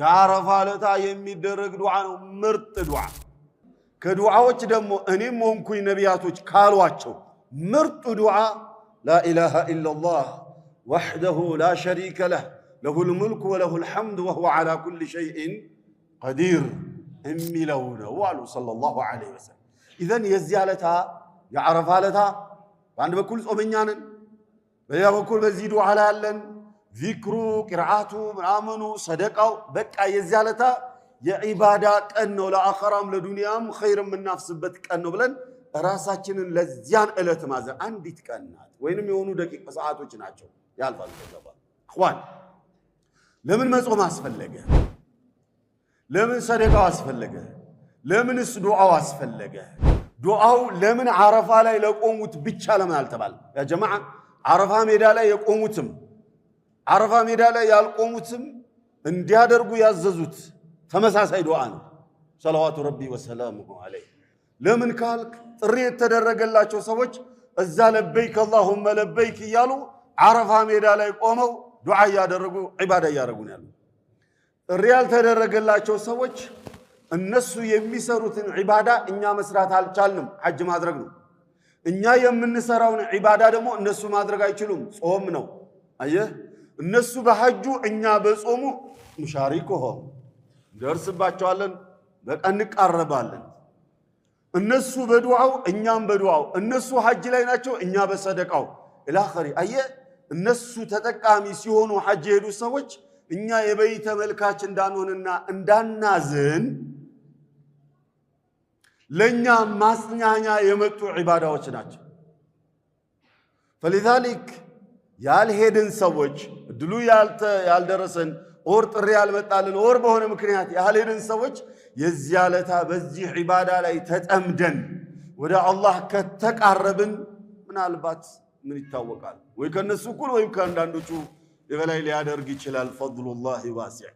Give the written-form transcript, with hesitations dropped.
የዓረፋ ለታ የሚደረግ ዱዓ ነው ምርጥ ዱዓ ከዱዓዎች ደግሞ እኔም ሆንኩኝ ነቢያቶች ካሏቸው ምርጡ ዱዓ لا إله إلا الله وحده لا شريك له له الملك وله الحمد وهو على كل شيء قدير أمي لونه وعلو صلى الله عليه وسلم إذن يزيالتها يعرفالتها وعند بكل صوبنيانا ويا بكل بزيدو على اللن ذكروا قرعاتو منامنو صدقوا بكا يزيالتها يا عبادات أنه لا آخرام لدنيام خير من نفس بتك أنه بلن ራሳችንን ለዚያን እለት ማዘን አንዲት ቀን ናት ወይንም የሆኑ ደቂቃ ሰዓቶች ናቸው ያልፋል ተገባ اخوان ለምን መጾም አስፈለገ ለምን ሰደቃው አስፈለገ ለምንስ ዱዓው አስፈለገ ዱዓው ለምን ዓረፋ ላይ ለቆሙት ብቻ ለምን አልተባለ ያ ጀማዓ ዓረፋ ሜዳ ላይ የቆሙትም ዓረፋ ሜዳ ላይ ያልቆሙትም እንዲያደርጉ ያዘዙት ተመሳሳይ ዱዓ ነው ሰለዋቱ ረቢ ወሰላሙሁ ዐለይሂ ለምን ካልክ ጥሪ የተደረገላቸው ሰዎች እዛ ለበይክ اللهم ለበይክ ይያሉ ዓረፋ ሜዳ ላይ ቆመው ዱዓ ያደረጉ ዒባዳ ያደረጉ ነው ያለው ጥሪ ያልተደረገላቸው ሰዎች እነሱ የሚሰሩትን ዒባዳ እኛ መስራት አልቻልንም ሐጅ ማድረግ ነው እኛ የምንሰራውን ዒባዳ ደግሞ እነሱ ማድረግ አይችሉም ጾም ነው አየህ እነሱ በሐጁ እኛ በጾሙ ሙሻሪኩሁ ደርስባቸዋለን በቀን ቀርባለን እነሱ በዱዓው እኛም በዱዓው እነሱ ሐጅ ላይ ናቸው እኛ በሰደቃው ኢላኺሪ አየ እነሱ ተጠቃሚ ሲሆኑ ሐጅ ሄዱ ሰዎች እኛ የበይ ተመልካች እንዳንሆንና እንዳናዝን ለኛ ማስኛኛ የመጡ ዒባዳዎች ናቸው فلذلك ያልሄድን ሰዎች ድሉ ያልደረሰን ኦር ጥሪ ያልመጣልን ኦር በሆነ ምክንያት ያልሄድን ሰዎች የዚያለታ በዚህ ዒባዳ ላይ ተጠምደን ወደ አላህ ከተቃረብን ምናልባት ምን ይታወቃል ወይ ከነሱ ኩል ወይ ከአንዳንዶቹ የበላይ ሊያደርግ ይችላል ፈድሉላሂ ዋሲዕ